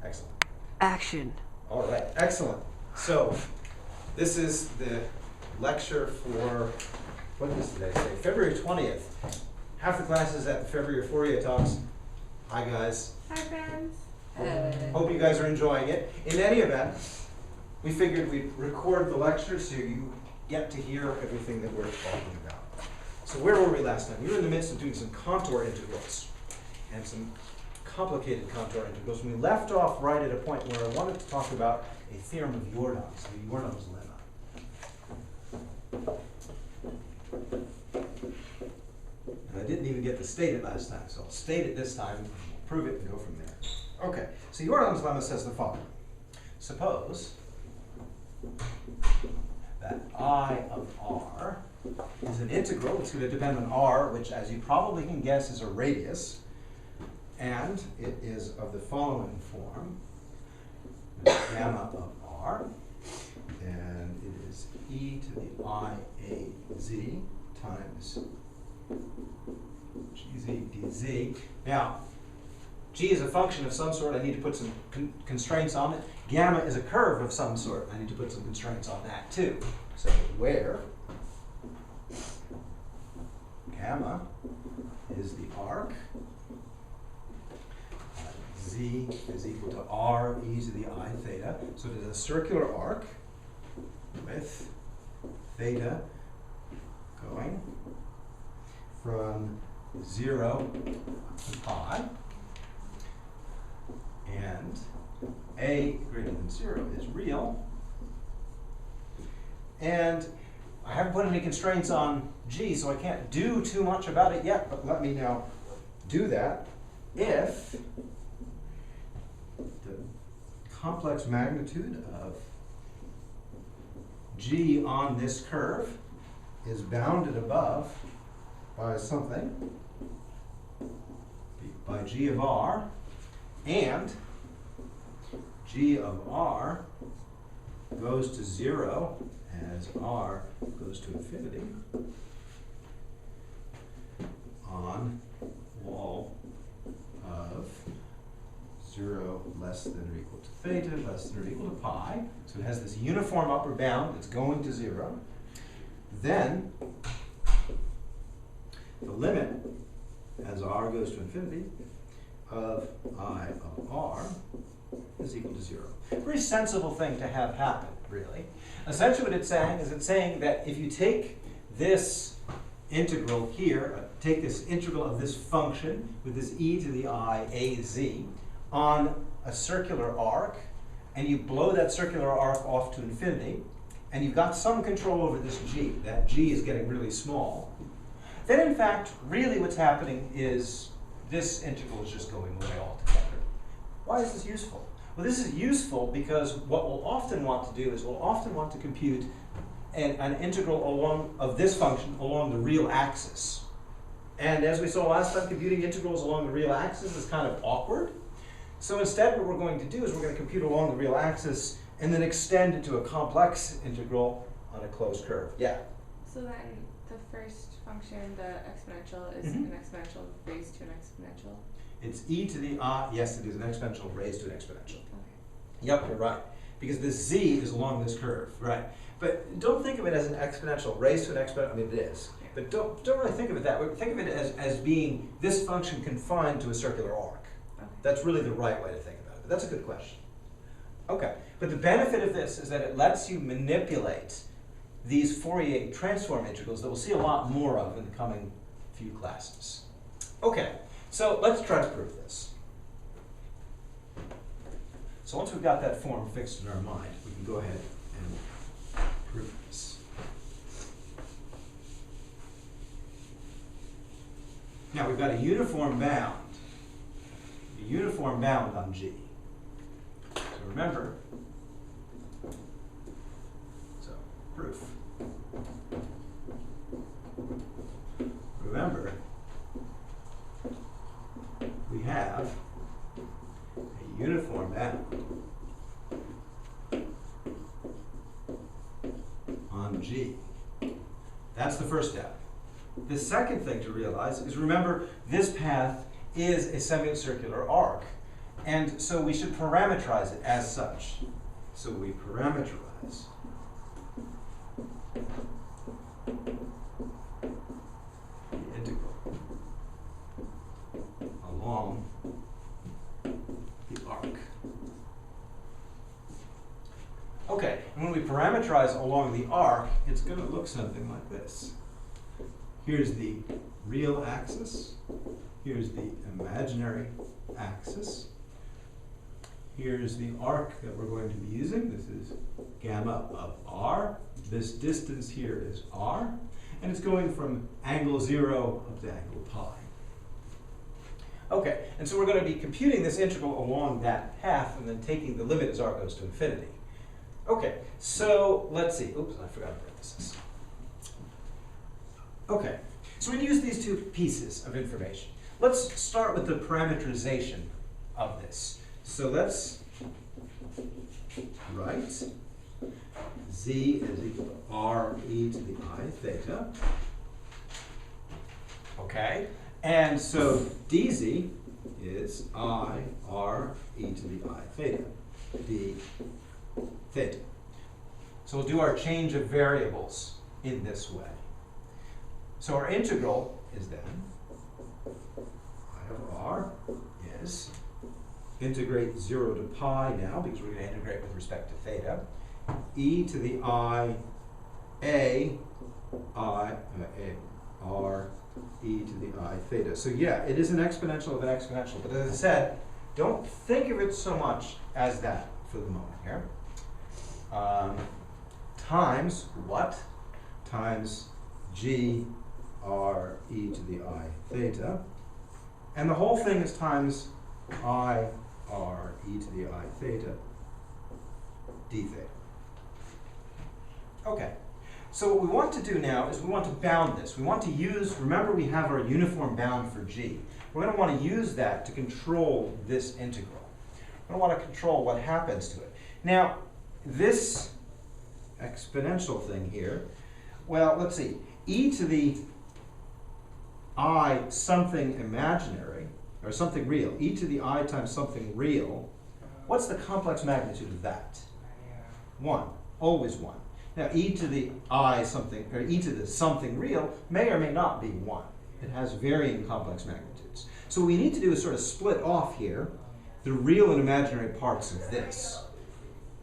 Excellent. Action. All right, excellent. So this is the lecture for, what is today? February 20th. Half the class is at the February Fourier talks. Hi guys. Hi friends. Hope you guys are enjoying it. In any event, we figured we'd record the lecture so you get to hear everything that we're talking about. So where were we last time? We were in the midst of doing some contour integrals and some complicated contour integrals. And we left off right at a point where I wanted to talk about a theorem of Jordan's, the Jordan's lemma. And I didn't even get to state it last time, so I'll state it this time, prove it, and go from there. Okay, so Jordan's lemma says the following. Suppose that I of r is an integral. It's going to depend on r, which, as you probably can guess, is a radius. And it is of the following form, gamma of r, and it is e to the I a z times gz dz. Now, g is a function of some sort. I need to put some constraints on it. Gamma is a curve of some sort. I need to put some constraints on that too. So where gamma is the arc, z is equal to r e to the I theta. So it is a circular arc with theta going from 0 to pi, and a greater than 0 is real. And I haven't put any constraints on g, so I can't do too much about it yet, but let me now do that. If the complex magnitude of g on this curve is bounded above by something, by g of r, and g of r goes to 0 as r goes to infinity on wall of 0 less than or equal to theta less than or equal to pi. So it has this uniform upper bound that's going to 0. Then the limit as r goes to infinity of I of r is equal to 0. Very sensible thing to have happen, really. Essentially what it's saying is it's saying that if you take this integral here, take this integral of this function with this e to the I a z on a circular arc, and you blow that circular arc off to infinity, and you've got some control over this g, that g is getting really small, then in fact, really what's happening is this integral is just going away altogether. Why is this useful? Well, this is useful because what we'll often want to do is we'll often want to compute an integral along of this function along the real axis. And as we saw last time, computing integrals along the real axis is kind of awkward. So instead what we're going to do is we're going to compute along the real axis and then extend it to a complex integral on a closed curve. Yeah? So then the first function, the exponential, is an exponential raised to an exponential? It's e to the I, yes, it is an exponential raised to an exponential. Okay. Yep, you're right. Because this z is along this curve, right? But don't think of it as an exponential raised to an exponential. I mean, it is. Yeah. But don't really think of it that way. Think of it as being this function confined to a circular arc. Okay. That's really the right way to think about it. But that's a good question. Okay. But the benefit of this is that it lets you manipulate these Fourier transform integrals that we'll see a lot more of in the coming few classes. Okay. So let's try to prove this. So once we've got that form fixed in our mind, we can go ahead and prove this. Now we've got a uniform bound on G. So remember, so proof. Remember, we have a uniform bound on G. That's the first step. The second thing to realize is, remember, this path is a semicircular arc. And so we should parameterize it as such. So we parameterize the integral along the arc. Okay, and when we parameterize along the arc, it's going to look something like this. Here's the real axis. Here's the imaginary axis. Here's the arc that we're going to be using. This is gamma of r. This distance here is r. And it's going from angle 0 up to angle pi. Okay, and so we're going to be computing this integral along that path and then taking the limit as r goes to infinity. Okay, so let's see. Oops, I forgot a parenthesis. Okay, so we use these two pieces of information. Let's start with the parameterization of this. So let's write z is equal to r e to the I theta. Okay, and so dz is I r e to the I theta, d theta. So we'll do our change of variables in this way. So our integral is then I of r is, integrate 0 to pi now, because we're going to integrate with respect to theta, e to the I r e to the I theta. So yeah, it is an exponential of an exponential, but as I said, don't think of it so much as that for the moment here. Times what? Times g r e to the I theta. And the whole thing is times I r e to the I theta d theta. Okay, so what we want to do now is we want to bound this. We want to use, remember we have our uniform bound for g. We're going to want to use that to control this integral. We're going to want to control what happens to it. Now, this exponential thing here, well, let's see, e to the I something imaginary, or something real, e to the I times something real, what's the complex magnitude of that? 1, always 1. Now e to the I something, or e to the something real may or may not be 1. It has varying complex magnitudes. So what we need to do is sort of split off here the real and imaginary parts of this,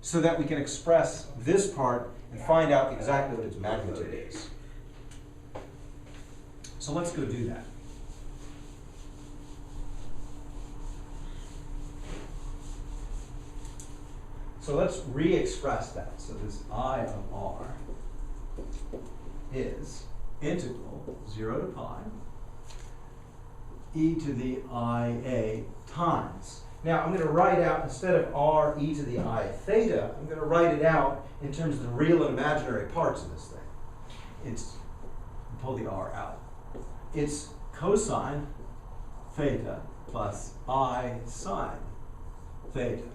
so that we can express this part and find out exactly what its magnitude is. So let's go do that. So let's re-express that. So this I of r is integral 0 to pi e to the IA times. Now I'm going to write out, instead of r e to the I theta, I'm going to write it out in terms of the real and imaginary parts of this thing. It's, pull the r out. It's cosine theta plus I sine theta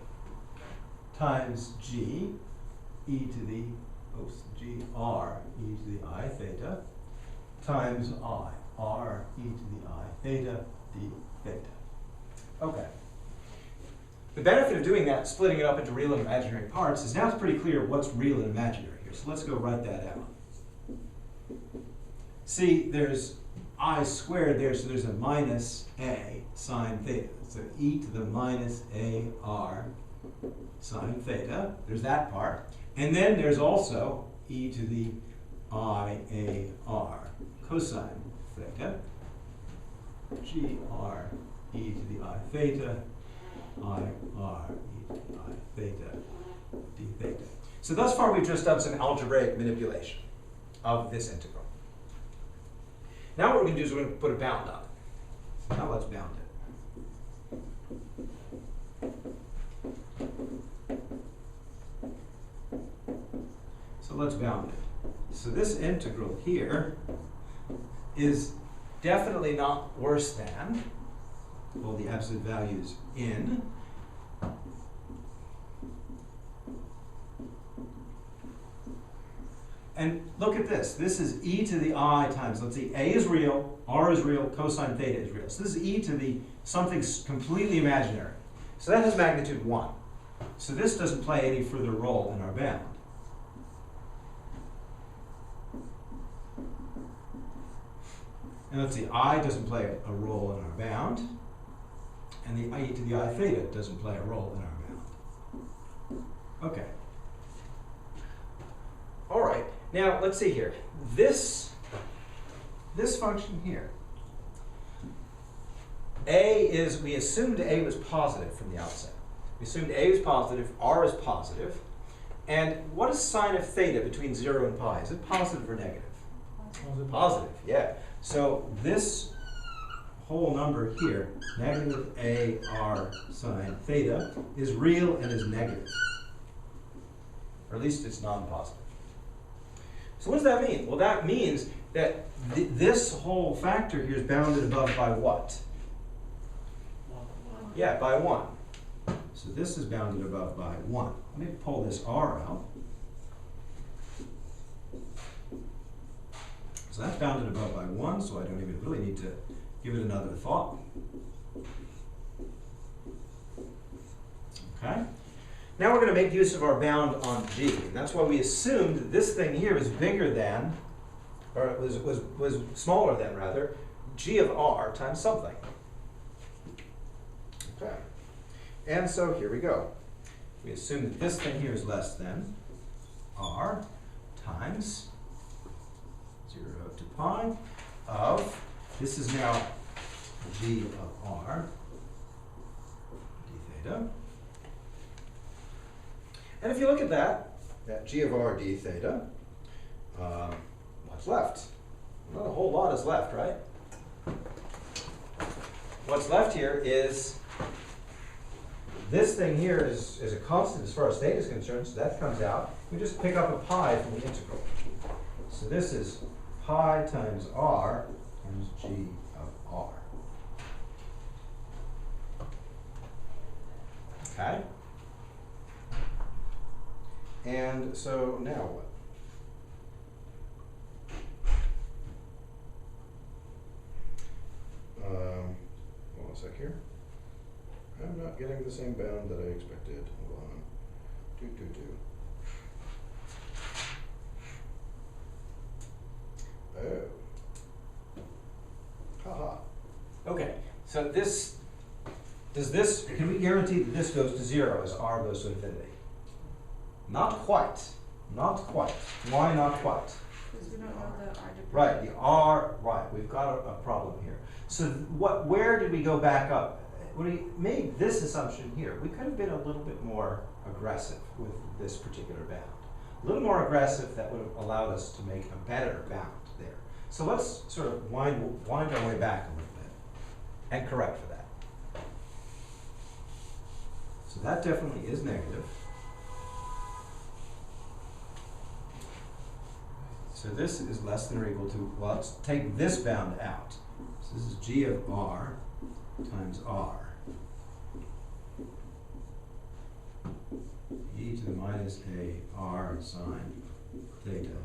times g e to the, g r e to the I theta times I r e to the I theta d theta. Okay. The benefit of doing that, splitting it up into real and imaginary parts, is now it's pretty clear what's real and imaginary here. So let's go write that out. See, there's I squared there, so there's a minus a sine theta. So e to the minus a r sine theta. There's that part. And then there's also e to the I a r cosine theta. G r e to the I theta. I r e to the I theta d theta. So thus far we've just done some algebraic manipulation of this integral. Now what we're going to do is we're going to put a bound on it. Now let's bound it. So let's bound it. So this integral here is definitely not worse than all the absolute values in and look at this. This is e to the I times, let's see, a is real, r is real, cosine theta is real. So this is e to the something completely imaginary. So that has magnitude 1. So this doesn't play any further role in our bound. And let's see, I doesn't play a role in our bound, and the e to the I theta doesn't play a role in our bound. Okay. All right, now let's see here. This function here, we assumed A was positive from the outset. We assumed A was positive, R is positive, and what is sine of theta between 0 and pi? Is it positive or negative? Positive, yeah. So this whole number here, negative AR sine theta, is real and is negative. Or at least it's non-positive. So what does that mean? Well, that means that this whole factor here is bounded above by what? Yeah, by 1. So this is bounded above by 1. Let me pull this R out. So that's bounded above by 1, so I don't even really need to give it another thought. Okay? Now we're going to make use of our bound on G. And that's why we assumed that this thing here is bigger than, or it was smaller than, rather, G of R times something. Okay. And so here we go. We assume that this thing here is less than R times 0 to pi of, this is now G of R d theta. And if you look at that G of R d theta, what's left? Not a whole lot is left, right? What's left here is, this thing here is a constant as far as theta is concerned, so that comes out. We just pick up a pi from the integral. So this is pi times R times G of R. Okay? And so now what? Hold on a sec here. I'm not getting the same bound that I expected. Hold on. Oh. Haha. Okay, so this, can we guarantee that this goes to 0 as R goes to infinity? Not quite. Not quite. Why not quite? Because we don't know the R dependent. Right, the R, right, we've got a problem here. So where did we go back up? When we made this assumption here, we could have been a little bit more aggressive with this particular bound. A little more aggressive, that would have allowed us to make a better bound there. So let's sort of wind our way back a little bit and correct for that. So that definitely is negative. So this is less than or equal to, well, let's take this bound out. So this is G of R times R. E to the minus a R sine theta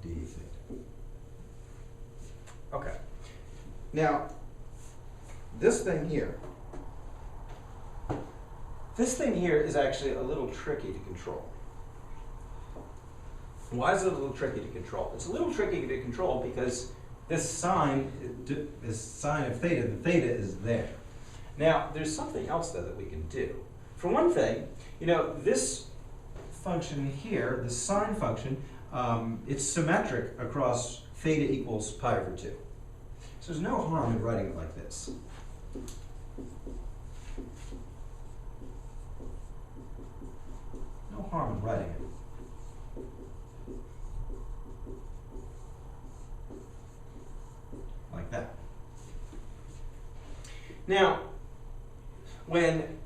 d theta. Okay. Now, this thing here is actually a little tricky to control. Why is it a little tricky to control? It's a little tricky to control because this sine of theta, the theta is there. Now, there's something else though that we can do. For one thing, you know, this function here, the sine function, it's symmetric across theta equals pi over 2. So there's no harm in writing it like this. No harm in writing it. Like that. Now, when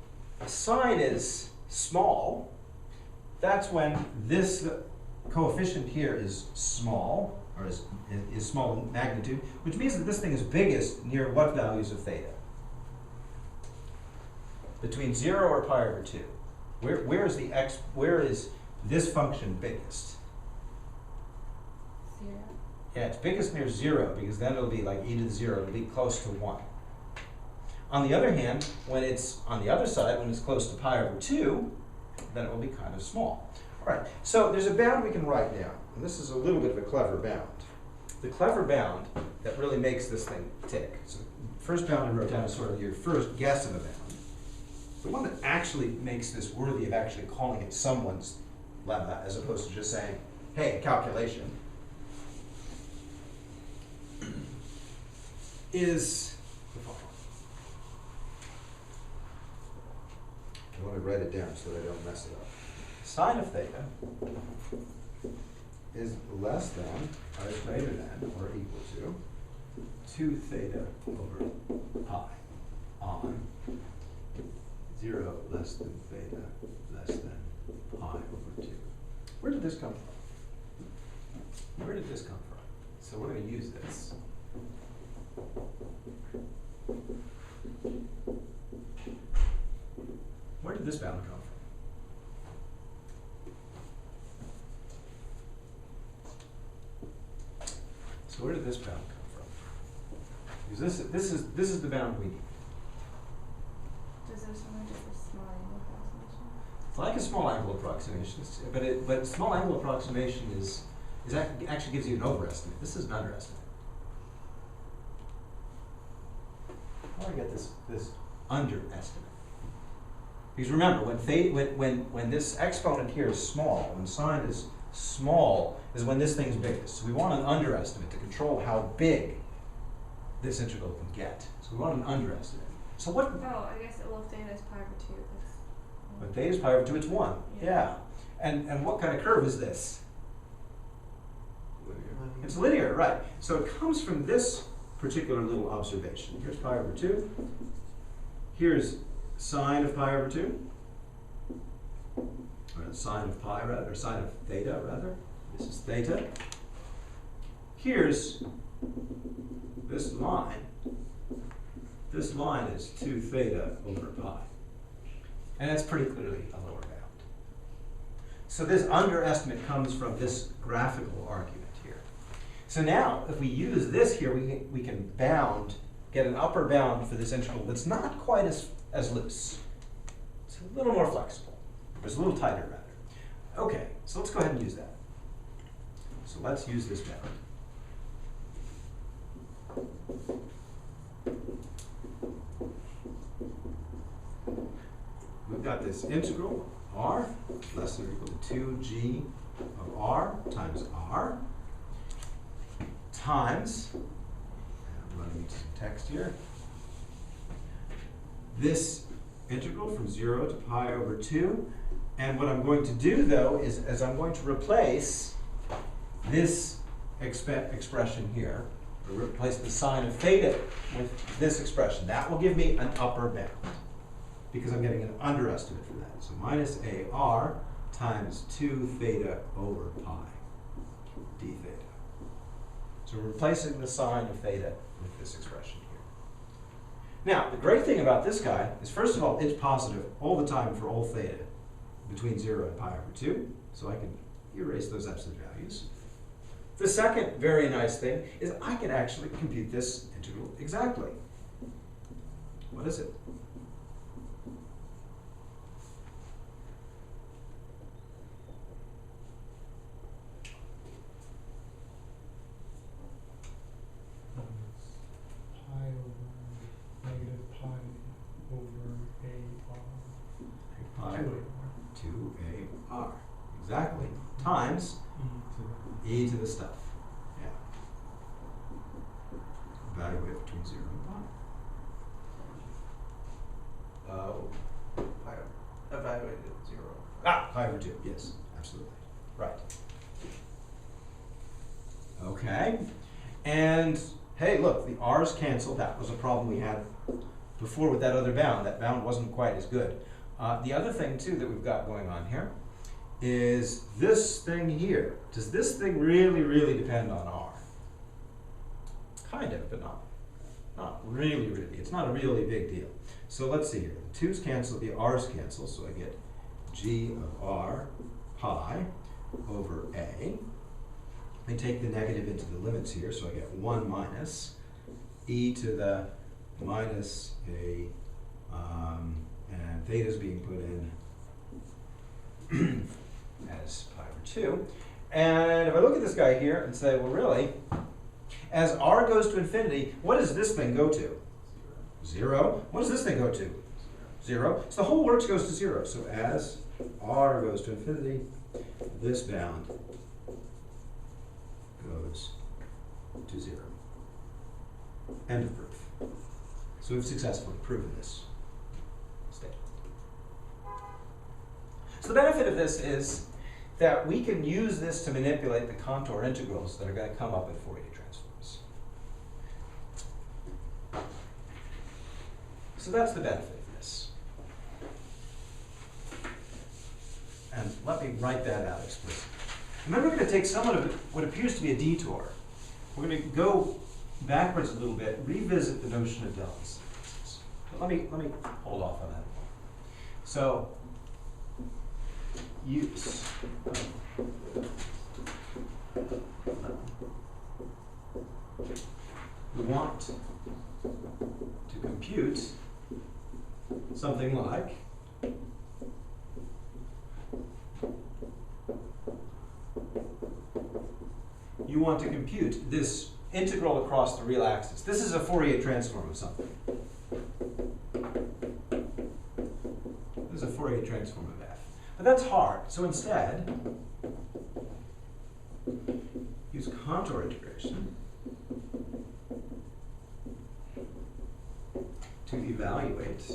sine is small, that's when this coefficient here is small, or is small in magnitude, which means that this thing is biggest near what values of theta? Between 0 or pi over 2. Where is this function biggest? 0. Yeah, it's biggest near 0, because then it'll be like e to the 0, it'll be close to 1. On the other hand, when it's on the other side, when it's close to pi over 2, then it will be kind of small. All right, so there's a bound we can write down, and this is a little bit of a clever bound. The clever bound that really makes this thing tick. So the first bound I wrote down is sort of your first guess of a bound. The one that actually makes this worthy of actually calling it someone's lemma, as opposed to just saying, hey, calculation, is the following. I want to write it down so that I don't mess it up. Sine of theta is less than, or is greater than, or equal to 2 theta over pi on 0 less than theta less than pi over 2. Where did this come from? Where did this come from? So we're going to use this. Where did this bound come from? So where did this bound come from? Because this is the bound we need. Does this one just a small angle approximation? It's like a small angle approximation, but small angle approximation actually gives you an overestimate. This is an underestimate. How do I get this underestimate? Because remember, when this exponent here is small, when sine is small, is when this thing is biggest. So we want an underestimate to control how big this integral can get. So we want an underestimate. So what? Oh, I guess well, if theta is pi over 2, that's. When theta is pi over 2, it's 1. Yeah. And what kind of curve is this? Linear. It's linear, right. So it comes from this particular little observation. Here's pi over 2. Here's sine of pi over 2. Or sine of pi, rather, or sine of theta, rather. This is theta. Here's this line. This line is 2 theta over pi. And that's pretty clearly a lower bound. So this underestimate comes from this graphical argument here. So now, if we use this here, we can get an upper bound for this integral that's not quite as loose. It's a little more flexible. It's a little tighter, rather. Okay, so let's go ahead and use that. So let's use this bound. We've got this integral, r, less than or equal to 2g of r times r, times, I'm running into some text here, this integral from 0 to pi over 2. And what I'm going to do, though, is I'm going to replace this expression here, or replace the sine of theta with this expression. That will give me an upper bound, because I'm getting an underestimate for that. So minus AR times 2 theta over pi d theta. So we're replacing the sine of theta with this expression here. Now, the great thing about this guy is, first of all, it's positive all the time for all theta between 0 and pi over 2. So I can erase those absolute values. The second very nice thing is I can actually compute this integral exactly. What is it? Pi over negative pi over AR. Pi 2AR. Exactly. Times e to the stuff. Yeah. Evaluate between 0 and pi. Evaluated at 0. Pi over 2. Yes, absolutely. Right. Okay. And hey, look, the r's cancel. That was a problem we had before with that other bound. That bound wasn't quite as good. The other thing, too, that we've got going on here is this thing here. Does this thing really, really depend on r? Kind of, but not really, really. It's not a really big deal. So let's see here. The 2's cancel, the r's cancel, so I get g of r pi over a. I take the negative into the limits here, so I get 1 minus e to the minus a, and theta is being put in as pi over 2. And if I look at this guy here and say, well, really, as r goes to infinity, what does this thing go to? 0. What does this thing go to? 0. So the whole works goes to 0. So as r goes to infinity, this bound goes to 0. End of proof. So we've successfully proven this statement. So the benefit of this is that we can use this to manipulate the contour integrals that are going to come up with Fourier transforms. So that's the benefit of this. And let me write that out explicitly. And then we're going to take somewhat of what appears to be a detour. We're going to go backwards a little bit, revisit the notion of Dells. But let me hold off on that. So, use we want to compute something like you want to compute this integral across the real axis. This is a Fourier transform of something. This is a Fourier transform of f. But that's hard. So instead, use contour integration to evaluate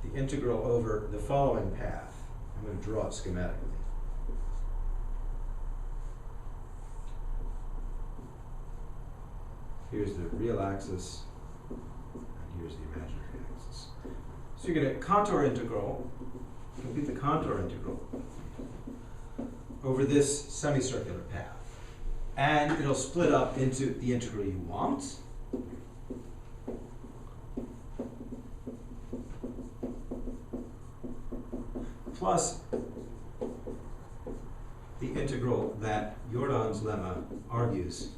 the integral over the following path. I'm going to draw it schematically. Here's the real axis, and here's the imaginary axis. So you're going to contour integral, compute the contour integral over this semicircular path. And it'll split up into the integral you want. Plus the integral that Jordan's lemma argues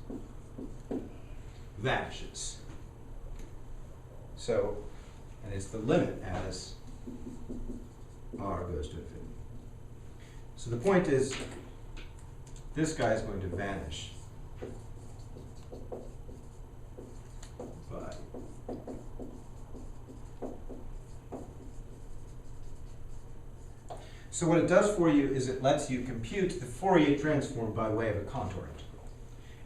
vanishes. So, and it's the limit as r goes to infinity. So the point is, this guy is going to vanish by so what it does for you is it lets you compute the Fourier transform by way of a contour integral.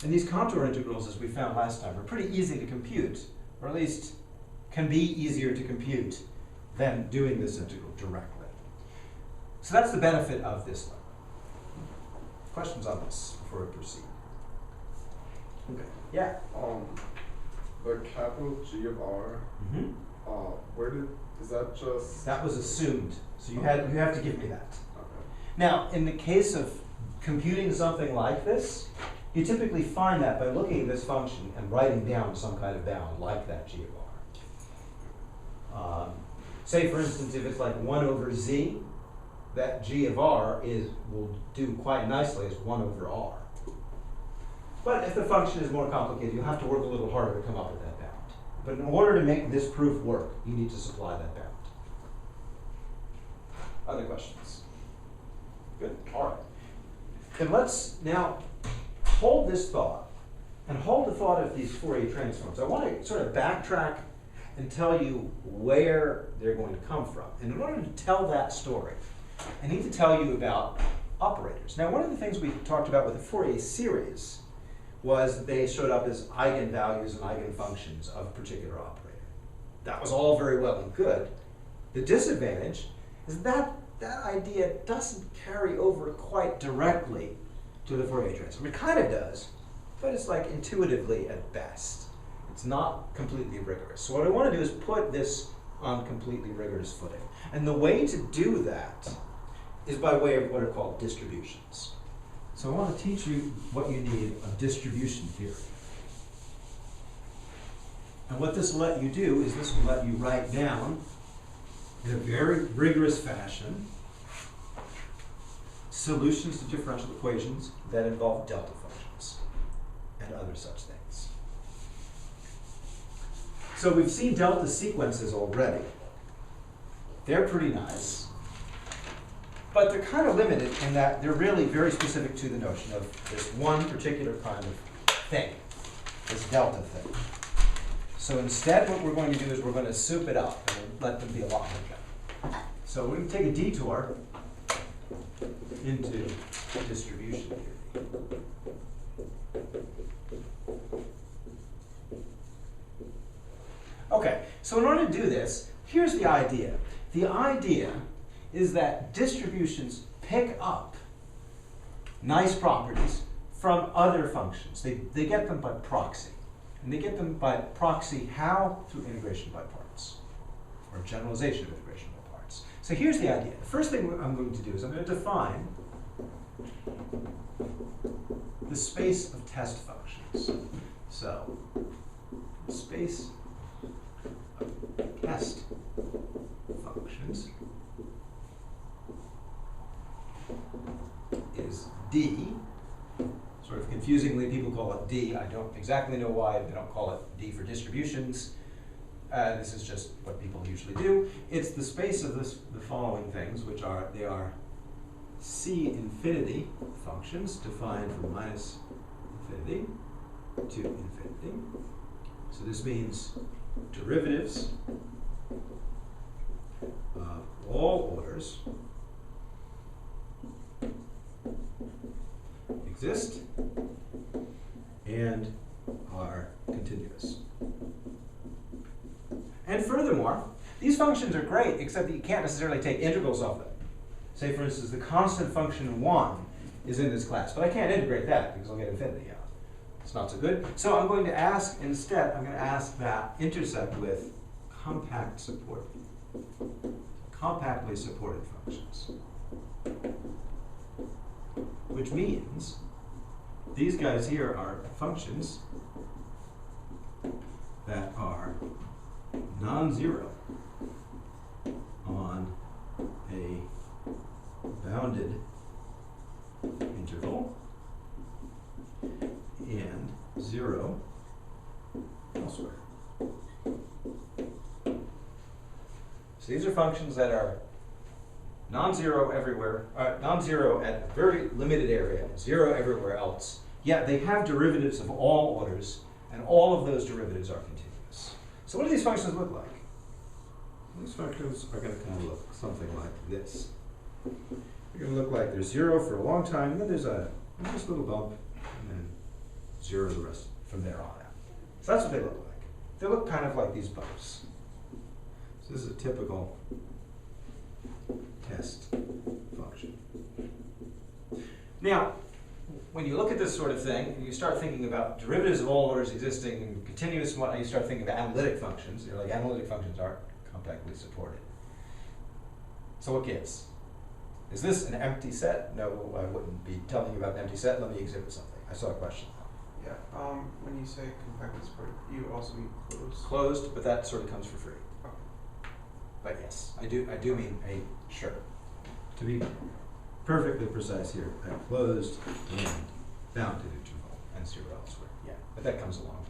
And these contour integrals, as we found last time, are pretty easy to compute, or at least can be easier to compute than doing this integral directly. So that's the benefit of this lemma. Questions on this before we proceed? Okay. Yeah? The capital G of R, is that just? That was assumed, so you have to give me that. Okay. Now, in the case of computing something like this, you typically find that by looking at this function and writing down some kind of bound like that G of R. Say, for instance, if it's like 1 over z, that G of R will do quite nicely as 1 over R. But if the function is more complicated, you'll have to work a little harder to come up with that bound. But in order to make this proof work, you need to supply that bound. Other questions? Good. All right. Then let's now hold this thought and hold the thought of these Fourier transforms. I want to sort of backtrack and tell you where they're going to come from. And in order to tell that story, I need to tell you about operators. Now, one of the things we talked about with the Fourier series was that they showed up as eigenvalues and eigenfunctions of a particular operator. That was all very well and good. The disadvantage is that that idea doesn't carry over quite directly to the Fourier transform. It kind of does, but it's like intuitively at best. It's not completely rigorous. So what I want to do is put this on completely rigorous footing. And the way to do that is by way of what are called distributions. So I want to teach you what you need of distribution theory. And what this will let you do is this will let you write down in a very rigorous fashion solutions to differential equations that involve delta functions and other such things. So we've seen delta sequences already. They're pretty nice. But they're kind of limited in that they're really very specific to the notion of this one particular kind of thing, this delta thing. So instead what we're going to do is we're going to soup it up and let them be a lot more general. So we're going to take a detour into distribution theory. Okay, so in order to do this, here's the idea. The idea is that distributions pick up nice properties from other functions. They get them by proxy. And they get them by proxy how? Through integration by parts, or generalization of integration by parts. So here's the idea. The first thing I'm going to do is I'm going to define the space of test functions. So, the space of test functions is D. Sort of confusingly, people call it D. I don't exactly know why they don't call it D for distributions. This is just what people usually do. It's the space of the following things, which are, they are C infinity functions defined from minus infinity to infinity. So this means derivatives of all orders exist and are continuous. And furthermore, these functions are great, except that you can't necessarily take integrals of them. Say, for instance, the constant function 1 is in this class, but I can't integrate that because I'll get infinity out. It's not so good. So I'm going to ask, instead, I'm going to ask that intersect with compactly supported functions. Which means these guys here are functions that are non-zero on a bounded interval and 0 elsewhere. So these are functions that are non-zero everywhere, non-zero at a very limited area, 0 everywhere else. Yet they have derivatives of all orders, and all of those derivatives are continuous. So what do these functions look like? These functions are going to kind of look something like this. They're going to look like there's 0 for a long time, and then there's a nice little bump, and then 0 the rest from there on out. So that's what they look like. They look kind of like these bumps. So this is a typical test function. Now, when you look at this sort of thing, and you start thinking about derivatives of all orders existing and continuous, and whatnot, you start thinking about analytic functions. You're like, analytic functions aren't compactly supported. So what gives? Is this an empty set? No, I wouldn't be telling you about an empty set. Let me exhibit something. I saw a question. Yeah, when you say compactly supported, you also mean closed? Closed, but that sort of comes for free. Okay. But yes, I do mean a, sure. To be perfectly precise here, a closed and bounded interval and 0 elsewhere. Yeah, but that comes along.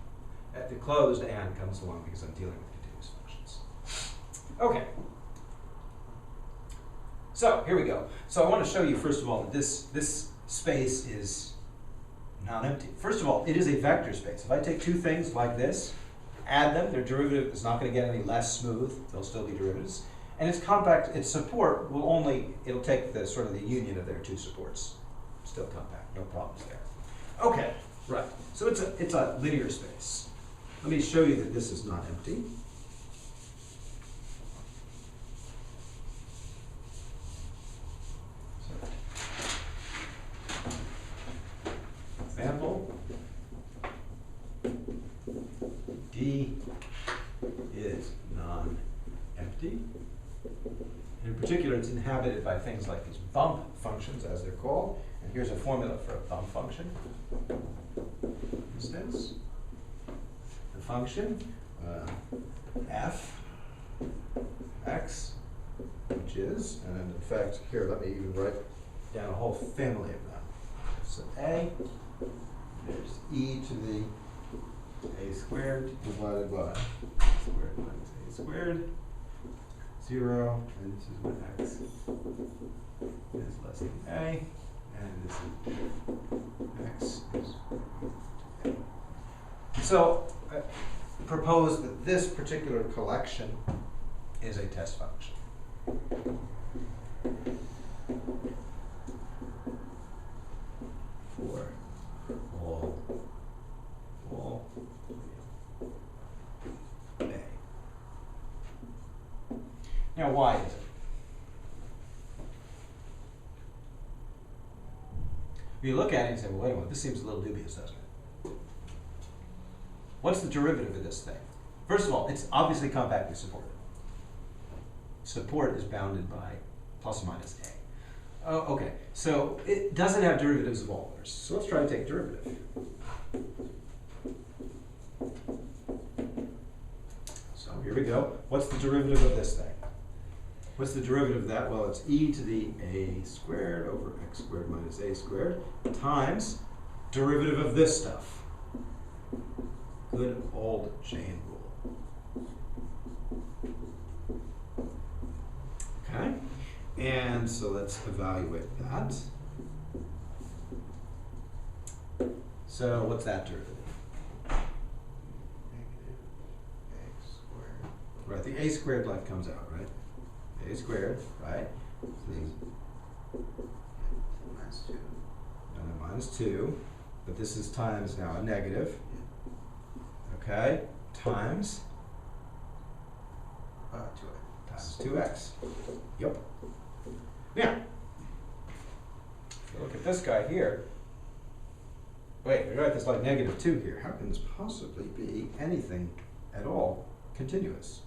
The closed and comes along because I'm dealing with continuous functions. Okay. So here we go. So I want to show you first of all that this space is non-empty. First of all, it is a vector space. If I take two things like this, add them, their derivative is not going to get any less smooth. They'll still be derivatives. And its compact, its support will only, it'll take the sort of the union of their two supports. Still compact, no problems there. Okay, right. So it's a linear space. Let me show you that this is not empty. Example, D is non-empty. In particular, it's inhabited by things like these bump functions, as they're called. And here's a formula for a bump function. For instance, the function f x, which is, and in fact, here, let me even write down a whole family of them. So a, there's e to the a squared divided by squared minus a squared, 0, and this is when x is less than a, and this is x is a. So I propose that this particular collection is a test function. For all A. Now, why is it? If you look at it and say, well, wait a minute, this seems a little dubious, doesn't it? What's the derivative of this thing? First of all, it's obviously compactly supported. Support is bounded by plus or minus A. Oh, okay, so it doesn't have derivatives of all orders. So let's try to take a derivative. So here we go. What's the derivative of this thing? What's the derivative of that? Well, it's e to the a squared over x squared minus a squared times derivative of this stuff. Good old chain rule. Okay? And so let's evaluate that. So what's that derivative? Negative x squared. Right, the a squared left comes out, right? A squared, right? So this is Minus 2. and then minus 2, but this is times now a negative. Okay, times 2x. times 2x. Yep. Now, if you look at this guy here, wait, we write this like negative 2 here. How can this possibly be anything at all continuous?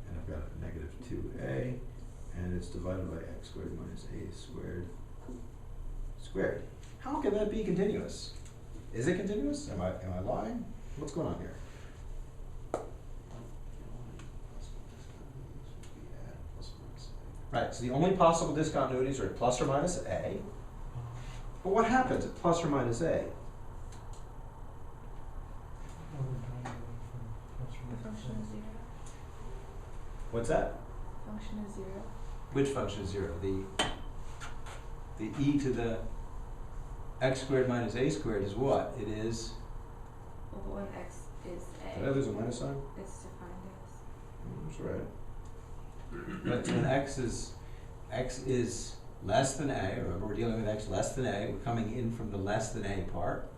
And I've got a negative 2a, and it's divided by x squared minus a squared squared. How can that be continuous? Is it continuous? Am I lying? What's going on here? Right, so the only possible discontinuities are at plus or minus a. But what happens at plus or minus a? The function is 0. What's that? Function is 0. Which function is 0? The e to the x squared minus a squared is what? It is, Well, when x is a, did I lose a minus sign? it's defined as. That's right. But when x is less than a, remember we're dealing with x less than a, we're coming in from the less than a part.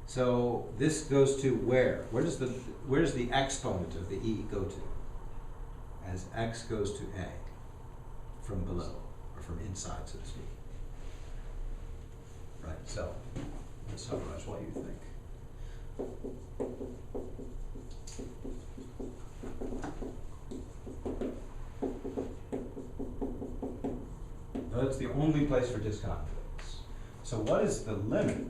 So this goes to where? Where does the exponent of the e go to? As x goes to a, from below, or from inside, so to speak. Right, so let's summarize what you think. That's the only place for discontinuities. So what is the limit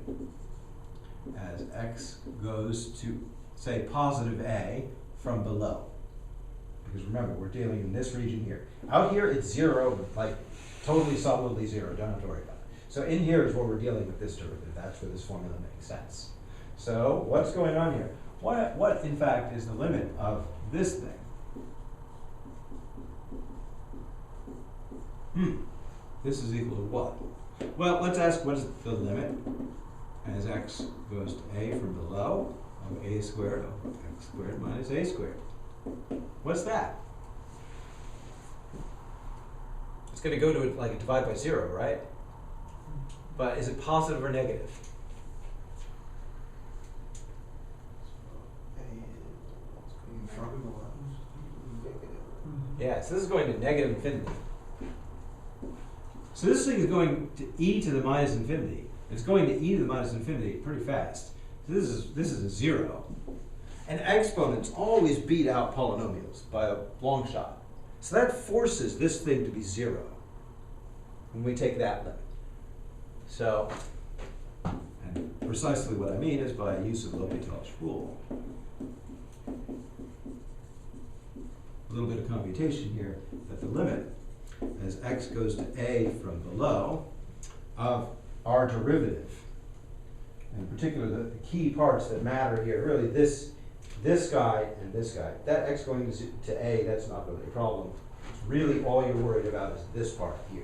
as x goes to, say, positive a from below? Because remember, we're dealing in this region here. Out here, it's 0, like totally solidly 0. Don't have to worry about it. So in here is where we're dealing with this derivative. That's where this formula makes sense. So what's going on here? What in fact, is the limit of this thing? This is equal to what? Well, let's ask what is the limit as x goes to a from below of a squared over x squared minus a squared. What's that? It's going to go to like a divide by 0, right? But is it positive or negative? From below. Negative. Yeah, so this is going to negative infinity. So this thing is going to e to the minus infinity. It's going to e to the minus infinity pretty fast. So this is a 0. And exponents always beat out polynomials by a long shot. So that forces this thing to be 0 when we take that limit. So, and precisely what I mean is by use of L'Hopital's rule. A little bit of computation here, that the limit as x goes to a from below of our derivative and in particular the key parts that matter here, really this guy and this guy. That x going to a, that's not really a problem. It's really all you're worried about is this part here.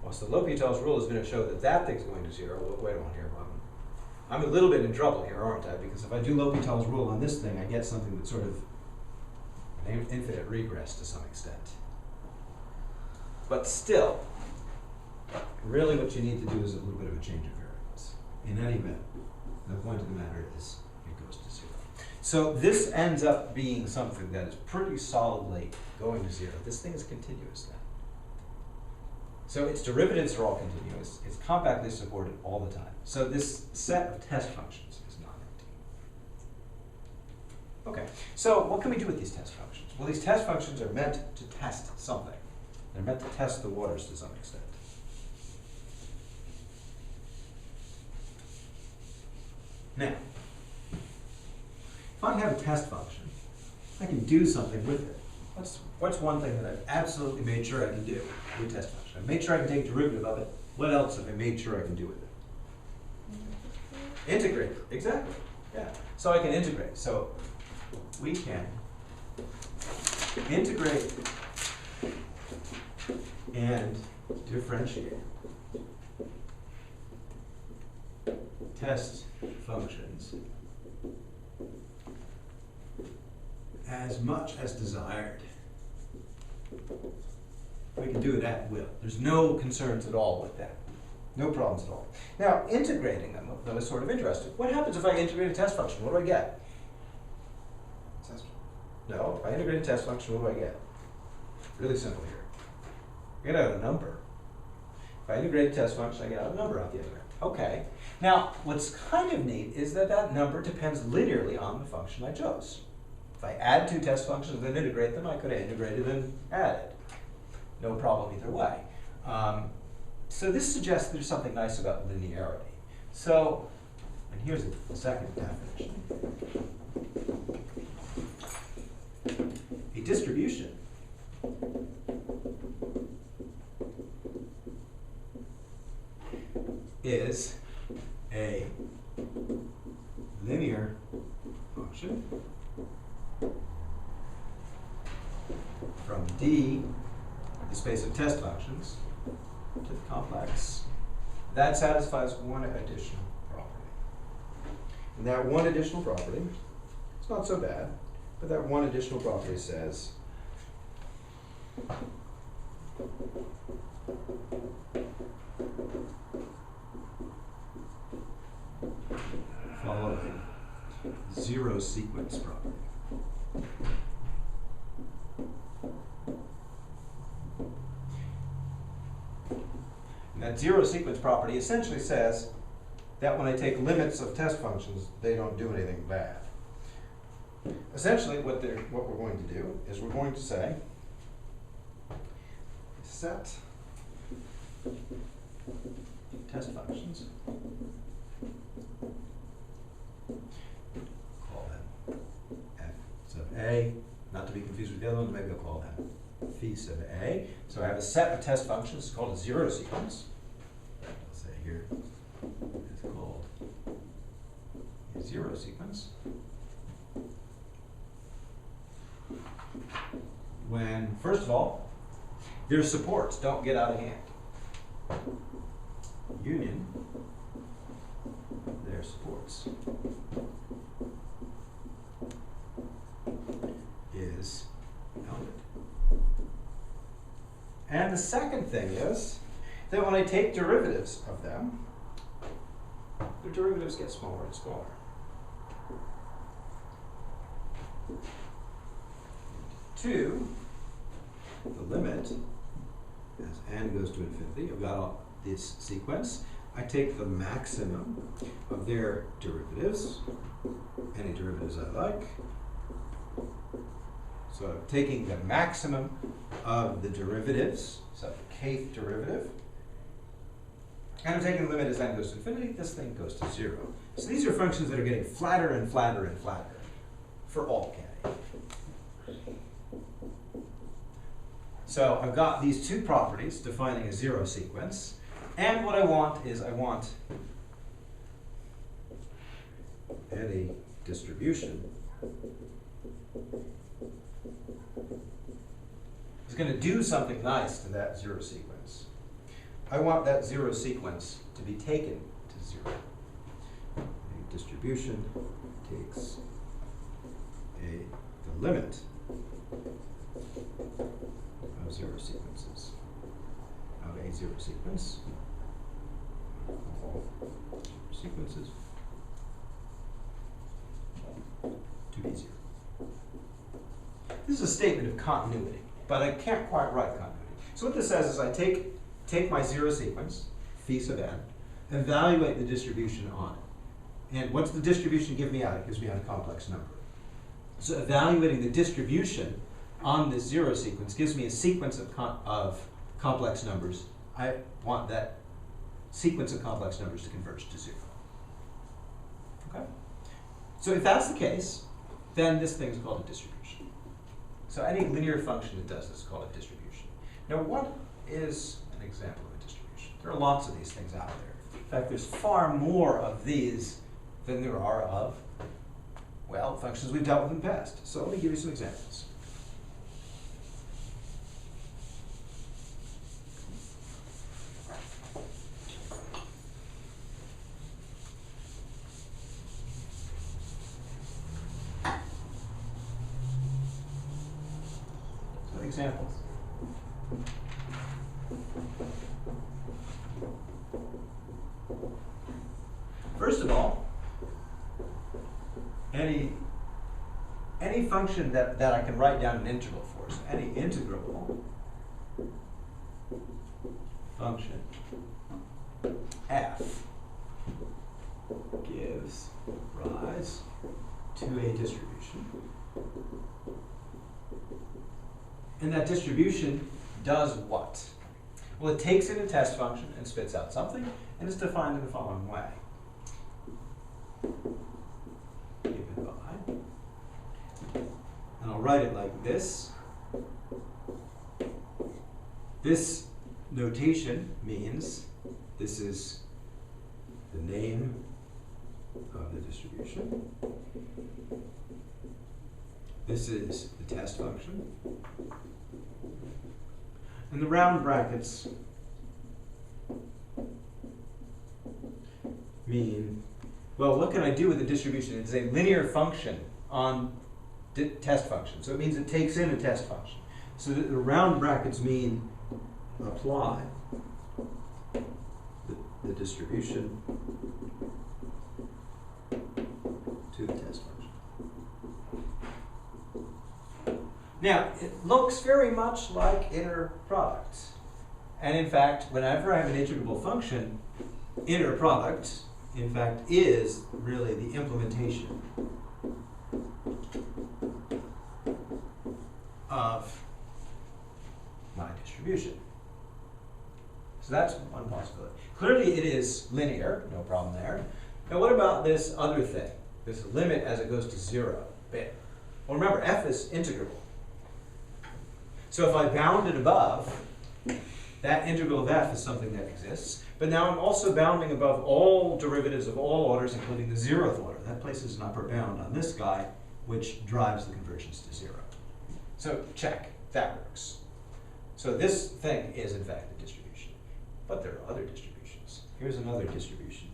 Well, so L'Hopital's rule is going to show that that thing's going to 0. Well, wait on here, Bob. I'm a little bit in trouble here, aren't I? Because if I do L'Hopital's rule on this thing, I get something that's sort of an infinite regress to some extent. But still, really what you need to do is a little bit of a change of variables. In any event, the point of the matter is it goes to 0. So this ends up being something that is pretty solidly going to 0. This thing is continuous then. So its derivatives are all continuous. It's compactly supported all the time. So this set of test functions is non-empty. Okay, so what can we do with these test functions? Well, these test functions are meant to test something. They're meant to test the waters to some extent. Now, if I have a test function, I can do something with it. What's one thing that I've absolutely made sure I can do with a test function? I've made sure I can take derivative of it. What else have I made sure I can do with it? Integrate. Exactly. Yeah. So I can integrate. So we can integrate and differentiate test functions as much as desired. We can do it at will. There's no concerns at all with that. No problems at all. Now, integrating them, though, is sort of interesting. What happens if I integrate a test function? What do I get? Test. No, if I integrate a test function, what do I get? Really simple here. I get out a number. If I integrate a test function, I get out a number out the other end. Okay. Now, what's kind of neat is that that number depends linearly on the function I chose. If I add two test functions and then integrate them, I could have integrated and added. No problem either way. So this suggests there's something nice about linearity. So, and here's the second definition. A distribution is a linear function from D, the space of test functions, to the complex. That satisfies one additional property. And that one additional property, it's not so bad, but that one additional property says following zero sequence property. And that zero sequence property essentially says that when I take limits of test functions, they don't do anything bad. Essentially, what we're going to do is we're going to say set test functions, call them f sub a, not to be confused with the other ones, maybe I'll call them phi sub a. So I have a set of test functions called a zero sequence. I'll say here it's called a zero sequence. When, first of all, their supports don't get out of hand. Union their supports is bounded. And the second thing is that when I take derivatives of them, their derivatives get smaller and smaller. Two, the limit, as n goes to infinity, I've got all this sequence. I take the maximum of their derivatives, any derivatives I like. So I'm taking the maximum of the derivatives, so the kth derivative, and I'm taking the limit as n goes to infinity, this thing goes to 0. So these are functions that are getting flatter and flatter and flatter. for all k. So I've got these two properties defining a zero sequence, and what I want is I want any distribution is going to do something nice to that zero sequence. I want that zero sequence to be taken to zero. A distribution takes the limit of zero sequences of a zero sequence, all sequences to be zero. This is a statement of continuity, but I can't quite write continuity. So what this says is I take my zero sequence, phi sub n, evaluate the distribution on it. And what's the distribution give me out? It gives me out a complex number. So evaluating the distribution on this zero sequence gives me a sequence of complex numbers. I want that sequence of complex numbers to converge to zero. Okay? So if that's the case, then this thing is called a distribution. So any linear function that does this is called a distribution. Now what is an example of a distribution? There are lots of these things out there. In fact, there's far more of these than there are of, well, functions we've dealt with in the past. So let me give you some examples. Some examples. First of all, any function that I can write down an integral for, so any integrable function f gives rise to a distribution. And that distribution does what? Well, it takes in a test function and spits out something, and it's defined in the following way. Given by, and I'll write it like this. This notation means this is the name of the distribution. This is the test function. And the round brackets mean, well, what can I do with the distribution? It's a linear function on test function. So it means it takes in a test function. So the round brackets mean apply the distribution to the test function. Now, it looks very much like inner product. And in fact, whenever I have an integrable function, inner product, in fact, is really the implementation of my distribution. So that's one possibility. Clearly it is linear, no problem there. Now what about this other thing, this limit as it goes to zero? Well, remember, f is integrable. So if I bound it above, that integral of f is something that exists. But now I'm also bounding above all derivatives of all orders, including the zeroth order. That places an upper bound on this guy, which drives the convergence to zero. So check, that works. So this thing is in fact a distribution. But there are other distributions. Here's another distribution,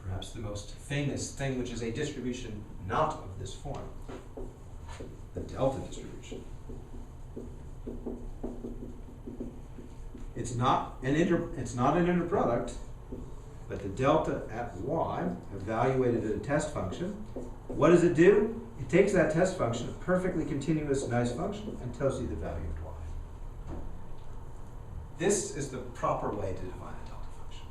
perhaps the most famous thing, which is a distribution not of this form, the delta distribution. It's not an inner product, but the delta at y evaluated at a test function. What does it do? It takes that test function, a perfectly continuous, nice function, and tells you the value of y. This is the proper way to define a delta function.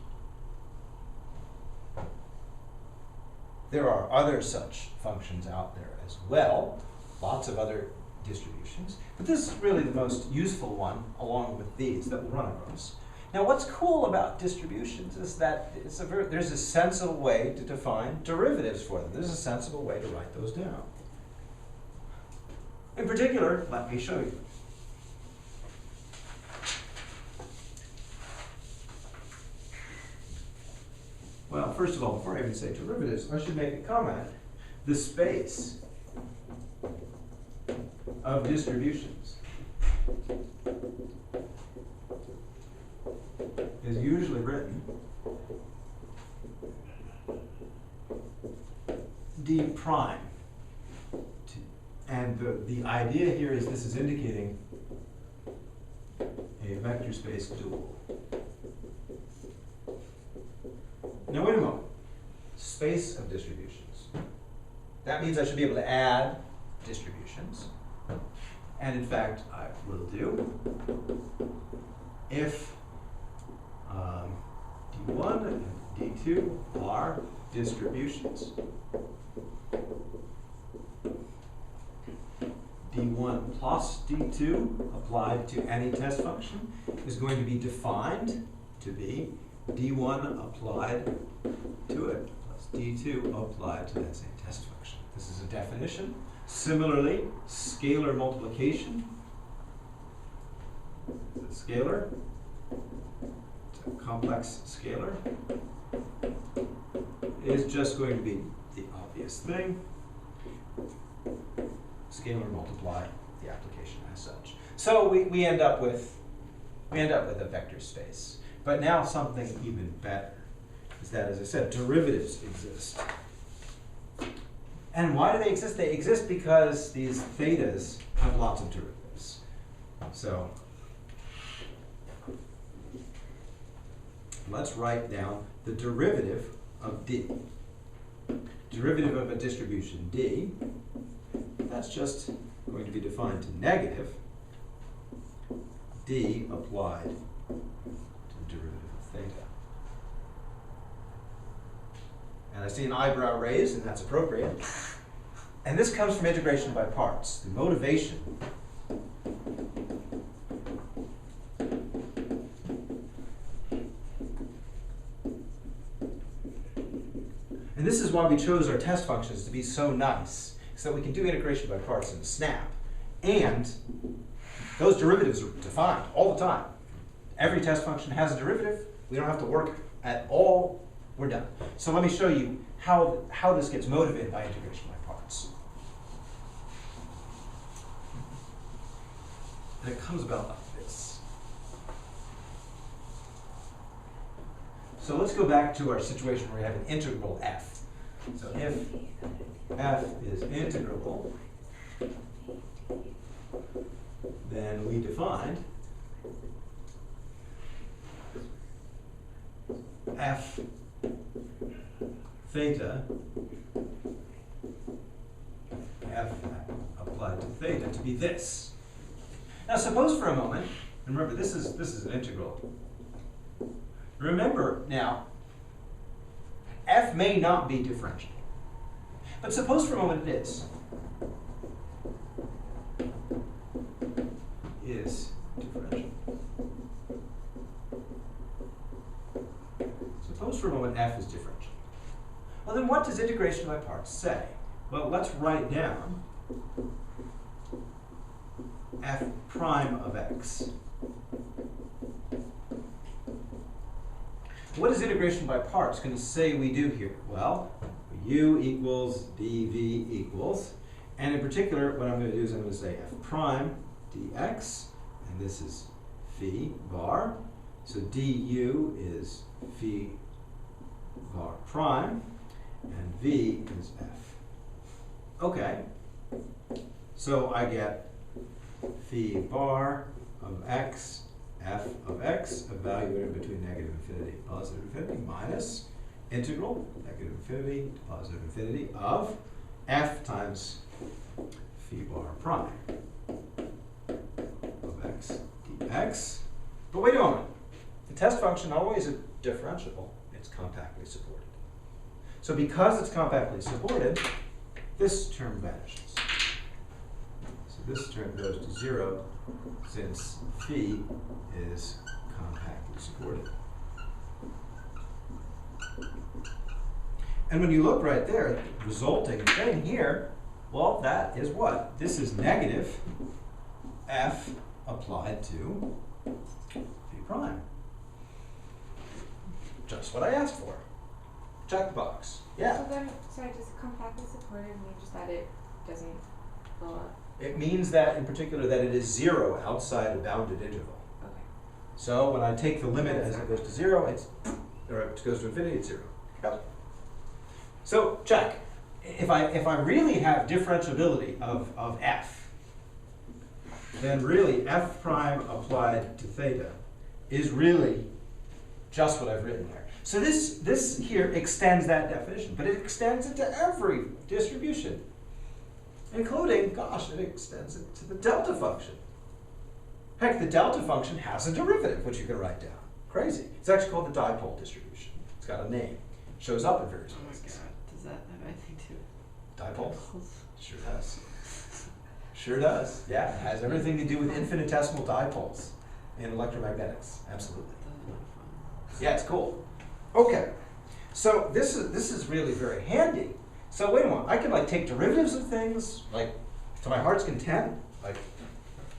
There are other such functions out there as well, lots of other distributions, but this is really the most useful one along with these that we'll run across. Now what's cool about distributions is that there's a sensible way to define derivatives for them. There's a sensible way to write those down. In particular, let me show you. Well, first of all, before I even say derivatives, I should make a comment. The space of distributions is usually written d prime. And the idea here is this is indicating a vector space dual. Now wait a moment. Space of distributions. That means I should be able to add distributions. And in fact, I will do if d1 and d2 are distributions. d1 plus d2 applied to any test function is going to be defined to be d1 applied to it plus d2 applied to that same test function. This is a definition. Similarly, scalar multiplication. Is it scalar? It's a complex scalar. Is just going to be the obvious thing. Scalar multiply the application as such. So we end up with a vector space. But now something even better is that, as I said, derivatives exist. And why do they exist? They exist because these thetas have lots of derivatives. So let's write down the derivative of d. Derivative of a distribution d, that's just going to be defined to negative d applied to the derivative of theta. And I see an eyebrow raised, and that's appropriate. And this comes from integration by parts. The motivation and this is why we chose our test functions to be so nice, so that we can do integration by parts in a snap. And those derivatives are defined all the time. Every test function has a derivative. We don't have to work at all. We're done. So let me show you how this gets motivated by integration by parts. And it comes about like this. So let's go back to our situation where we have an integral f. So if f is integrable, then we defined f theta, f applied to theta, to be this. Now suppose for a moment, and remember this is an integral. Remember now, f may not be differential. But suppose for a moment it is. Is differential. Suppose for a moment f is differential. Well, then what does integration by parts say? Well, let's write down f prime of x. What is integration by parts going to say we do here? Well, u equals dv equals, and in particular, what I'm going to do is I'm going to say f prime dx, and this is phi bar. So du is phi bar prime, and v is f. Okay, so I get phi bar of x, f of x, evaluated between negative infinity and positive infinity, minus integral, negative infinity to positive infinity, of f times phi bar prime of x dx. But wait a moment. The test function always is differentiable. It's compactly supported. So because it's compactly supported, this term vanishes. So this term goes to 0 since phi is compactly supported. And when you look right there, the resulting thing here, Well, that is what? This is negative f applied to v prime. Just what I asked for. Check the box. Yeah. So then, sorry, does compactly supported mean just that it doesn't blow up? It means that, in particular, that it is 0 outside a bounded interval. Okay. So when I take the limit as it goes to 0, or it goes to infinity, it's 0. Yep. So check. If I really have differentiability of f, then really f prime applied to theta is really just what I've written there. So this here extends that definition, but it extends it to every distribution, including, gosh, it extends it to the delta function. Heck, the delta function has a derivative, which you can write down. Crazy. It's actually called the dipole distribution. It's got a name. Shows up in various Oh my places. god, does that have anything to do Dipole? with Sure does. Sure does. Yeah, it has everything to do with infinitesimal dipoles in electromagnetics. Absolutely. Yeah, it's cool. Okay, so this is really very handy. So wait a moment, I can like take derivatives of things like to my heart's content. Like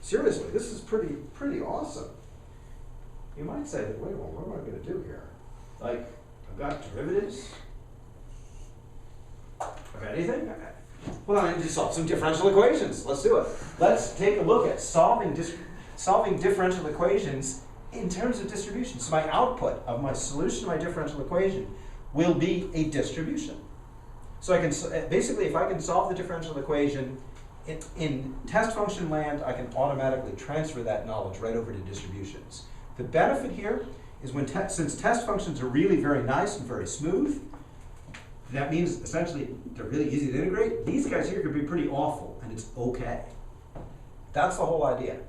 seriously, this is pretty awesome. You might say, wait a minute, what am I going to do here? Like I've got derivatives of anything. Well, I need to solve some differential equations. Let's do it. Let's take a look at solving differential equations in terms of distribution. So my output of my solution to my differential equation will be a distribution. So I can basically, if I can solve the differential equation in test function land, I can automatically transfer that knowledge right over to distributions. The benefit here is since test functions are really very nice and very smooth, that means essentially they're really easy to integrate. These guys here could be pretty awful, and it's okay. That's the whole idea.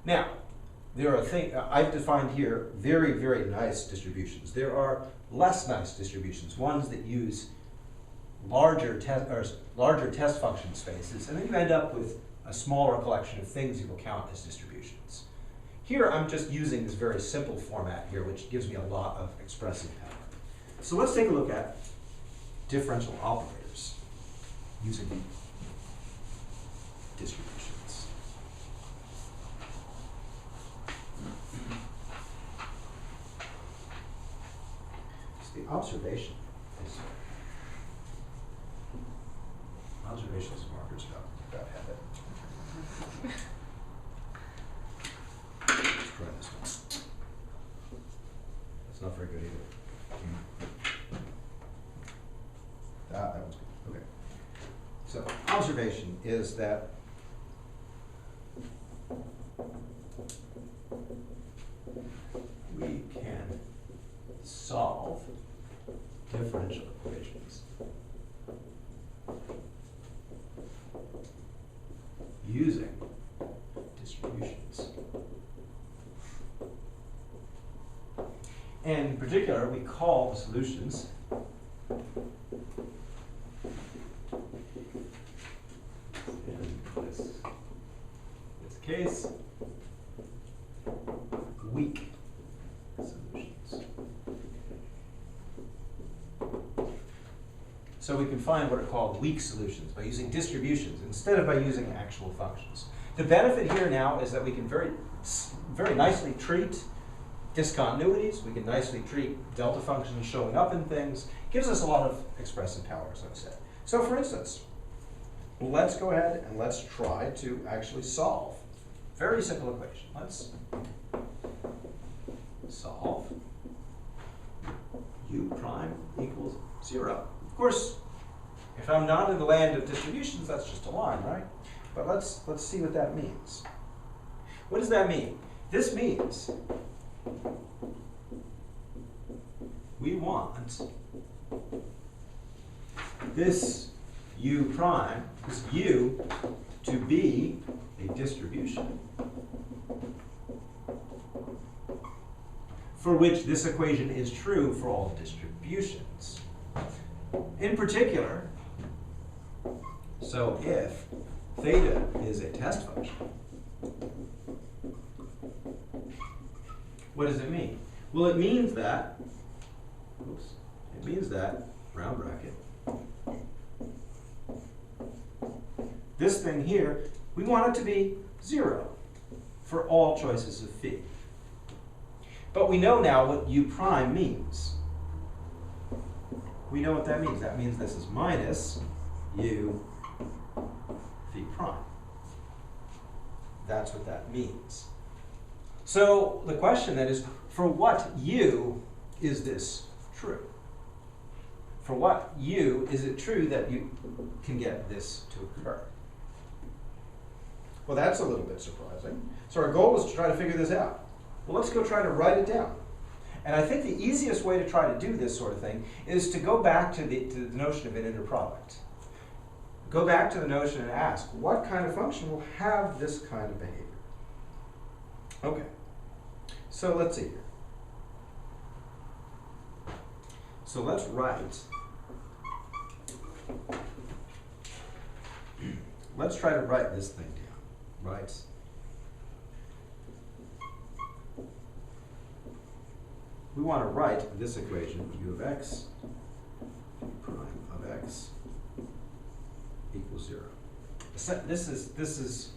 Now, there are things I've defined here very, very nice distributions. There are less nice distributions, ones that use larger test function spaces, and then you end up with a smaller collection of things you will count as distributions. Here, I'm just using this very simple format here, which gives me a lot of expressive power. So let's take a look at differential operators using distributions. So the observation is observations markers about habit. Let's try this one. That's not very good either. That one's good. Okay. So observation is that we can solve differential equations using distributions. And in particular, we call the solutions in this case weak solutions. So we can find what are called weak solutions by using distributions instead of by using actual functions. The benefit here now is that we can very nicely treat discontinuities. We can nicely treat delta functions showing up in things. Gives us a lot of expressive power, as I said. So for instance, let's go ahead and let's try to actually solve a very simple equation. Let's solve u prime equals 0. Of course, if I'm not in the land of distributions, that's just a line, right? But let's see what that means. What does that mean? This means we want this u prime, this u, to be a distribution for which this equation is true for all distributions. In particular, so if theta is a test function, what does it mean? Well, it means that, round bracket, this thing here, we want it to be 0 for all choices of phi. But we know now what u prime means. We know what that means. That means this is minus u phi prime. That's what that means. So the question then is, for what u is this true? For what u is it true that you can get this to occur? Well, that's a little bit surprising. So our goal was to try to figure this out. Well, let's go try to write it down. And I think the easiest way to try to do this sort of thing is to go back to the notion of an inner product. Go back to the notion and ask, what kind of function will have this kind of behavior? Okay, so let's see here. So let's write, let's try to write this thing down, right? We want to write this equation, u of x prime of x equals 0. This is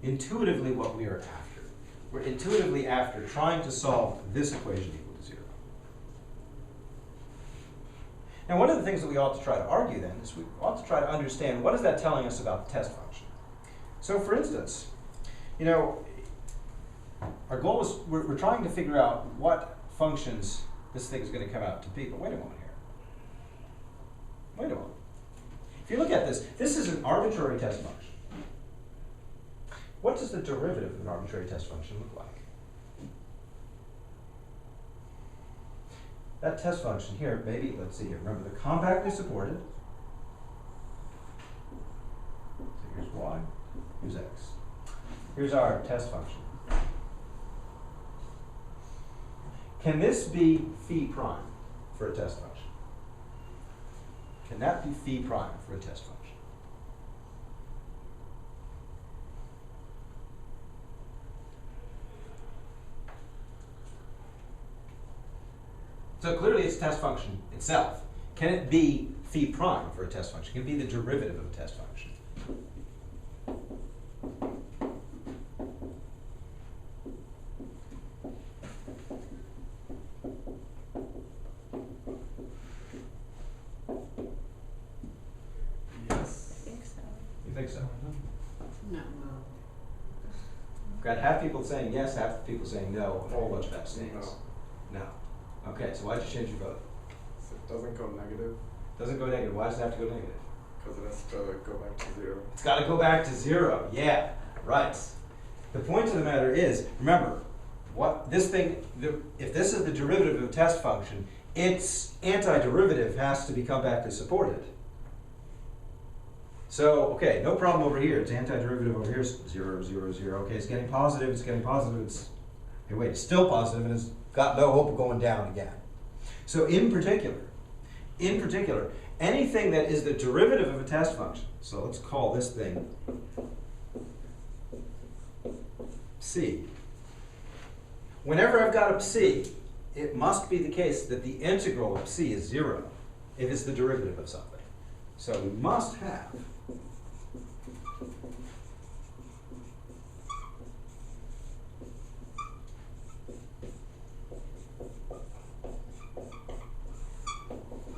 intuitively what we are after. We're intuitively after trying to solve this equation equal to 0. Now, one of the things that we ought to try to argue then is we ought to try to understand what is that telling us about the test function. So, for instance, you know, our goal is we're trying to figure out what functions this thing is going to come out to be. But wait a moment here. Wait a moment. If you look at this, this is an arbitrary test function. What does the derivative of an arbitrary test function look like? That test function here, maybe, let's see here. Remember, the compactly supported. So here's y, here's x. Here's our test function. Can this be phi prime for a test function? Can that be phi prime for a test function? So clearly it's a test function itself. Can it be phi prime for a test function? Can it be the derivative of a test function? Think so? No. Got half people saying yes, half the people saying no, a whole bunch of abstains. No. Okay, so why'd you change your vote? So it doesn't go negative, Doesn't go negative. Why does it have to go negative? because it has to go back to 0. It's got to go back to 0. Yeah, right. The point of the matter is, remember, what this thing, if this is the derivative of a test function, its antiderivative has to be compactly supported. So, okay, no problem over here. Its antiderivative over here is 0, 0, 0. Okay, it's getting positive, it's getting positive, it's, hey, wait, it's still positive and it's got no hope of going down again. So in particular, anything that is the derivative of a test function, so let's call this thing psi. Whenever I've got a psi, it must be the case that the integral of psi is 0 if it's the derivative of something. So we must have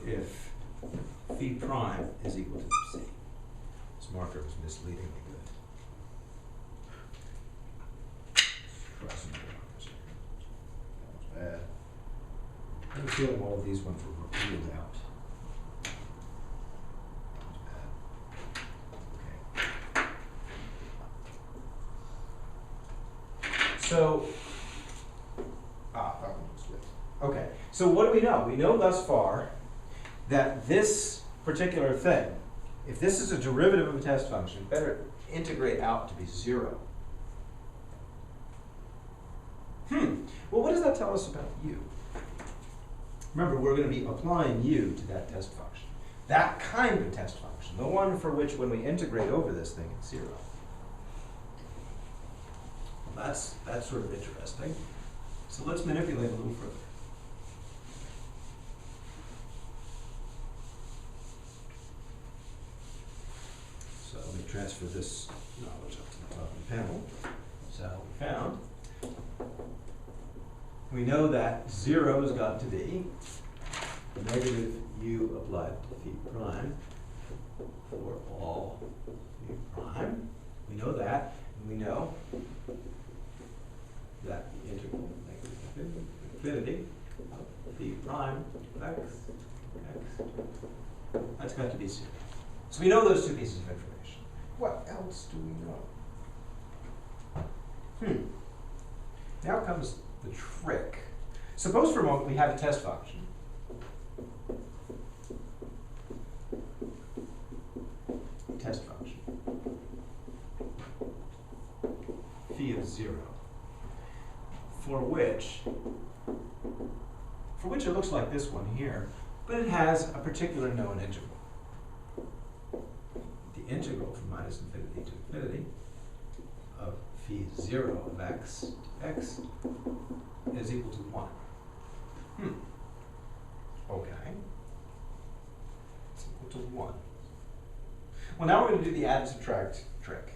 if phi prime is equal to psi. This marker was misleadingly good. Try some other markers here. That was bad. I have a feeling all of these ones were ruled out. So, that one was good. Okay, so what do we know? We know thus far that this particular thing, if this is a derivative of a test function, better integrate out to be 0. Well, what does that tell us about u? Remember, we're going to be applying u to that test function. That kind of test function, the one for which when we integrate over this thing, it's 0. That's sort of interesting. So let's manipulate a little further. So let me transfer this knowledge up to the top of the panel. So we found, we know that 0 has got to be negative u applied to phi prime for all phi prime. We know that, and we know that the integral negative infinity of phi prime of x, that's got to be 0. So we know those two pieces of information. What else do we know? Now comes the trick. Suppose for a moment we have a test function. Test function. Phi of 0. For which it looks like this one here, but it has a particular known integral. The integral from minus infinity to infinity of phi 0 of x to x is equal to 1. Okay. It's equal to 1. Well, now we're going to do the add and subtract trick.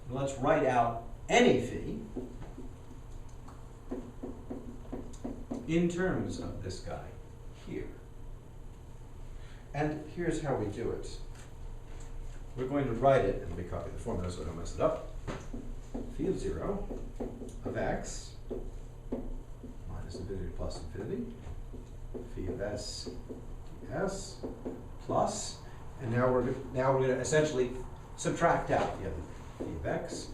Let's write out any phi in terms of this guy here. And here's how we do it. We're going to write it, and let me copy the formula so I don't mess it up. Phi of 0 of x minus infinity plus infinity, phi of s ds plus, and now we're going to essentially subtract out the other phi of x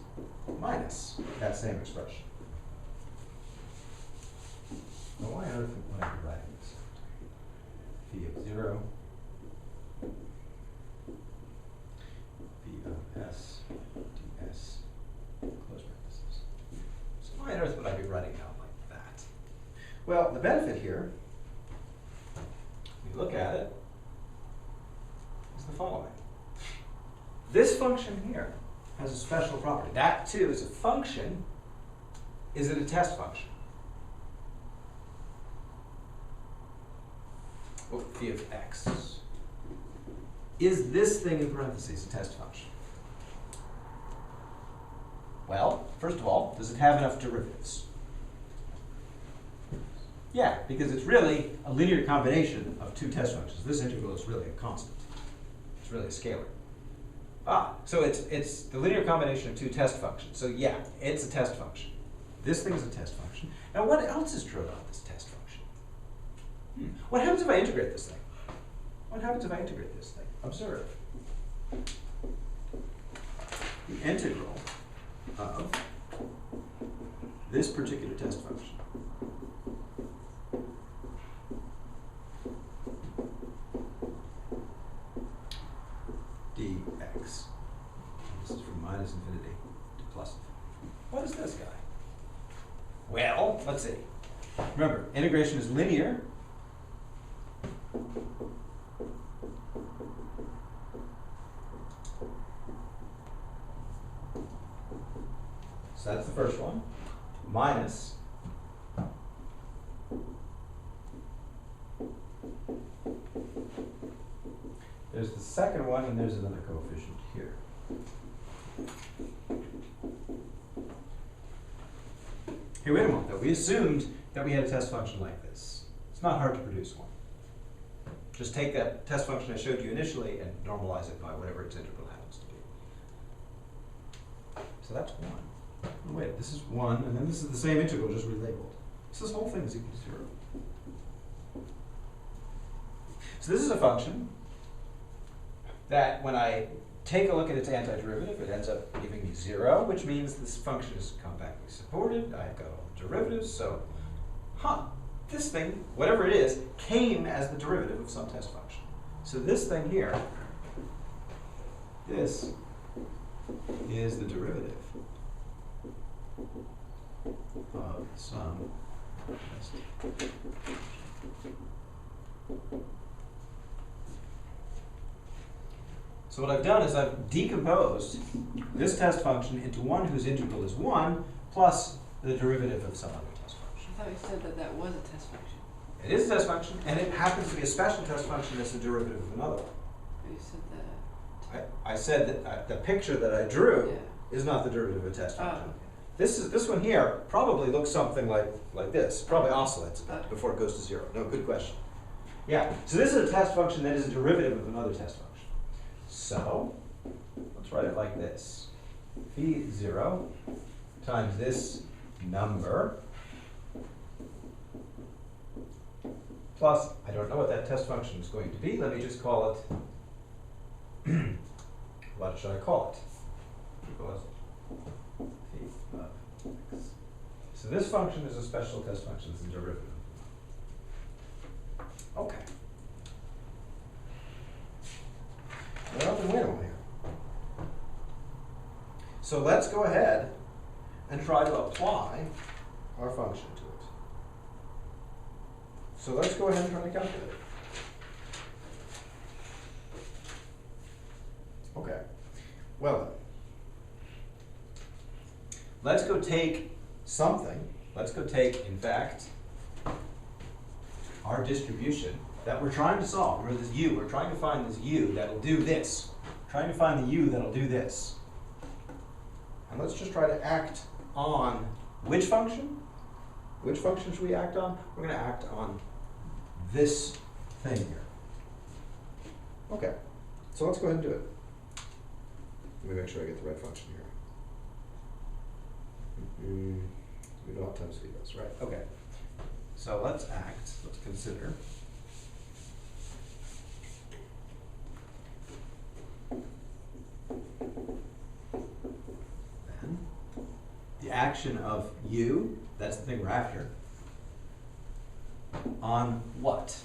minus that same expression. Now why on earth would I be writing this? Phi of 0, phi of s ds, close parentheses. So why on earth would I be writing it out like that? Well, the benefit here, if we look at it, is the following. This function here has a special property. That too is a function. Is it a test function? Phi of x. Is this thing in parentheses a test function? Well, first of all, does it have enough derivatives? Yeah, because it's really a linear combination of two test functions. This integral is really a constant. It's really a scalar. So it's the linear combination of two test functions. So yeah, it's a test function. This thing is a test function. Now what else is true about this test function? What happens if I integrate this thing? What happens if I integrate this thing? Observe. The integral of this particular test function dx. This is from minus infinity to plus infinity. What is this guy? Well, let's see. Remember, integration is linear. So that's the first one. Minus there's the second one, and there's another coefficient here. Hey, wait a moment though. We assumed that we had a test function like this. It's not hard to produce one. Just take that test function I showed you initially and normalize it by whatever its integral happens to be. So that's 1. Oh, wait, this is 1, and then this is the same integral, just relabeled. So this whole thing is equal to 0. So this is a function that when I take a look at its antiderivative, it ends up giving me 0, which means this function is compactly supported. I've got all the derivatives, so, this thing, whatever it is, came as the derivative of some test function. So this thing here, this is the derivative of some test function. So what I've done is I've decomposed this test function into one whose integral is 1 plus the derivative of some other test function. I thought you said that that was a test function. It is a test function, and it happens to be a special test function that's a derivative of another one. You said that. I said that the picture that I drew Yeah. is not the derivative of a test Oh, function. okay. This one here probably looks something like this. Probably oscillates a bit Okay. before it goes to 0. No, good question. Yeah, so this is a test function that is a derivative of another test function. So let's write it like this. Phi 0 times this number plus, I don't know what that test function is going to be. Let me just call it, what should I call it? Because phi of x. So this function is a special test function. It's a derivative. Okay. We're up and winning here. So let's go ahead and try to apply our function to it. So let's go ahead and try to calculate it. Okay. Well then, let's go take something. Let's go take, in fact, our distribution that we're trying to solve. Remember this u. We're trying to find this u that'll do this. Trying to find the u that'll do this. And let's just try to act on which function? Which function should we act on? We're going to act on this thing here. Okay. So let's go ahead and do it. Let me make sure I get the right function here. We know what times phi does, right? Okay. So let's consider. Then the action of u, that's the thing we're after, on what?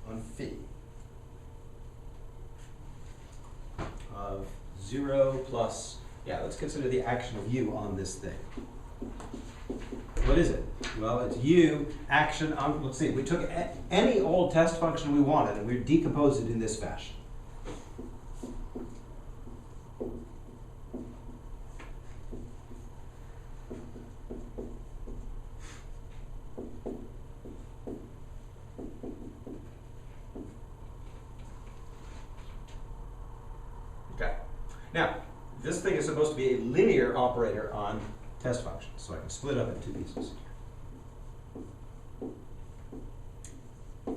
On phi. Of 0 plus, let's consider the action of u on this thing. What is it? Well, it's u action on, let's see, we took any old test function we wanted and we decomposed it in this fashion. Okay. Now, this thing is supposed to be a linear operator on test functions, so I can split up into two pieces.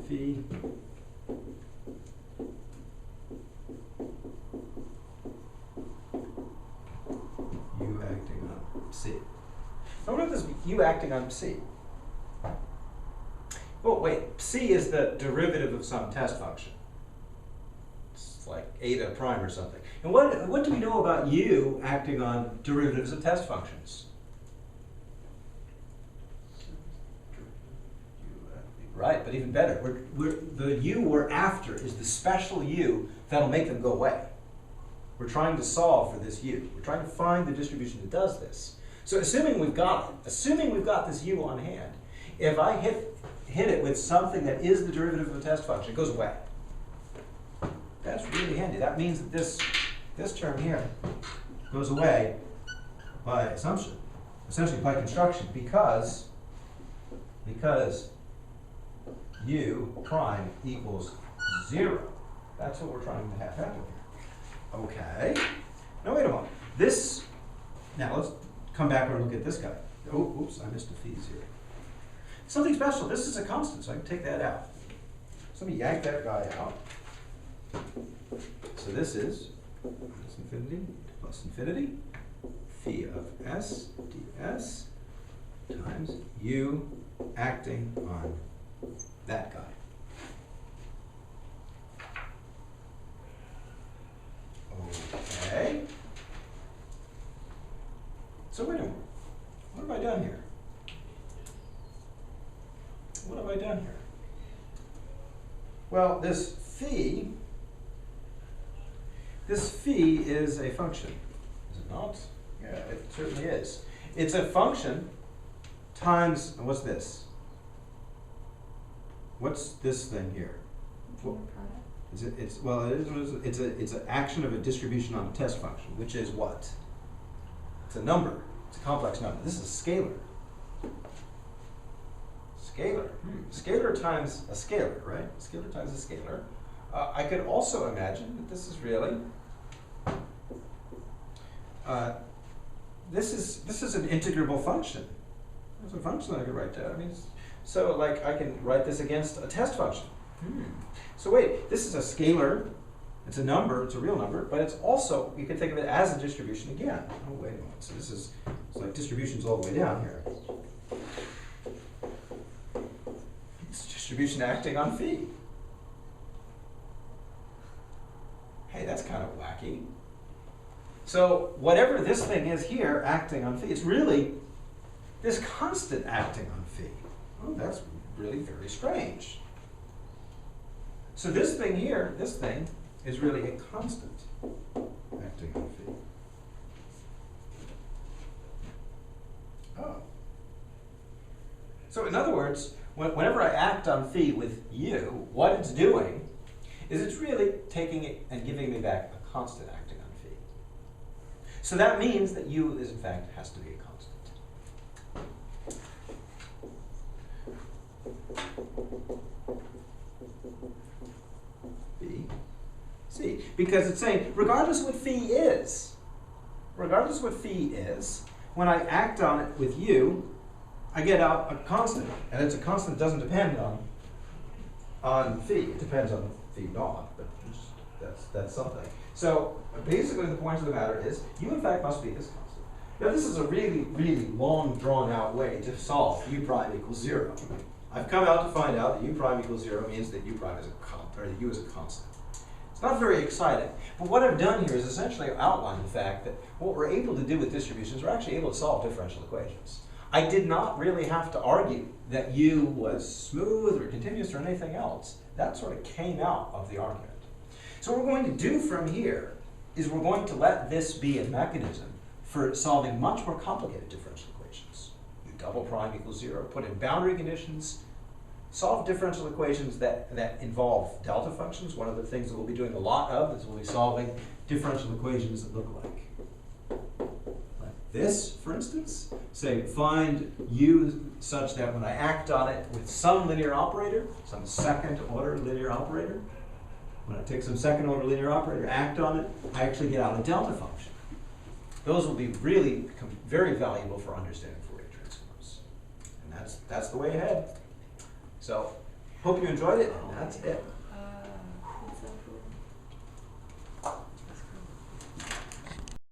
Phi u acting on c. Now what about this u acting on c? Oh wait, c is the derivative of some test function. It's like eta prime or something. And what do we know about u acting on derivatives of test functions? Right, but even better, the u we're after is the special u that'll make them go away. We're trying to solve for this u. We're trying to find the distribution that does this. So assuming we've got it, assuming we've got this u on hand, if I hit it with something that is the derivative of a test function, it goes away. That's really handy. That means that this term here goes away by assumption, essentially by construction, because u prime equals 0. That's what we're trying to have happen here. Okay. Now wait a moment. Now let's come back and look at this guy. Oh, oops, I missed a phi 0. Something special. This is a constant, so I can take that out. So let me yank that guy out. So this is minus infinity plus infinity phi of s ds times u acting on that guy. Okay. So wait a minute. What have I done here? What have I done here? Well, this phi is a function, is it not? Yeah, it certainly is. It's a function times, what's this? What's this thing here? Is it? It's an action of a distribution on a test function, which is what? It's a number. It's a complex number. This is a scalar. Scalar. Scalar times a scalar, right? Scalar times a scalar. I could also imagine that this is really this is an integrable function. It's a function that I could write down. I mean, so like I can write this against a test function. So wait, this is a scalar. It's a number. It's a real number, but it's also, you can think of it as a distribution again. Oh wait a moment. So this is, it's like distributions all the way down here. It's distribution acting on phi. Hey, that's kind of wacky. So whatever this thing is here acting on phi, it's really this constant acting on phi. Oh, that's really very strange. So this thing here, this thing, is really a constant acting on phi. Oh. So in other words, whenever I act on phi with you, what it's doing is it's really taking it and giving me back a constant acting on phi. So that means that u is in fact has to be a constant. B, C, because it's saying regardless what phi is, when I act on it with u, I get out a constant, and it's a constant that doesn't depend on phi. It depends on phi naught, but that's something. So basically, the point of the matter is u in fact must be this constant. Now this is a really, really long, drawn out way to solve u prime equals 0. I've come out to find out that u prime equals 0 means that u prime is a constant, or that u is a constant. It's not very exciting, but what I've done here is essentially outline the fact that what we're able to do with distributions, we're actually able to solve differential equations. I did not really have to argue that u was smooth or continuous or anything else. That sort of came out of the argument. So what we're going to do from here is we're going to let this be a mechanism for solving much more complicated differential equations. U double prime equals 0, put in boundary conditions, solve differential equations that involve delta functions. One of the things that we'll be doing a lot of is we'll be solving differential equations that look like this, for instance. Say, find u such that when I act on it with some linear operator, some second order linear operator, when I take some second order linear operator, act on it, I actually get out a delta function. Those will be really very valuable for understanding Fourier transforms. And that's the way ahead. So, hope you enjoyed it, and that's it.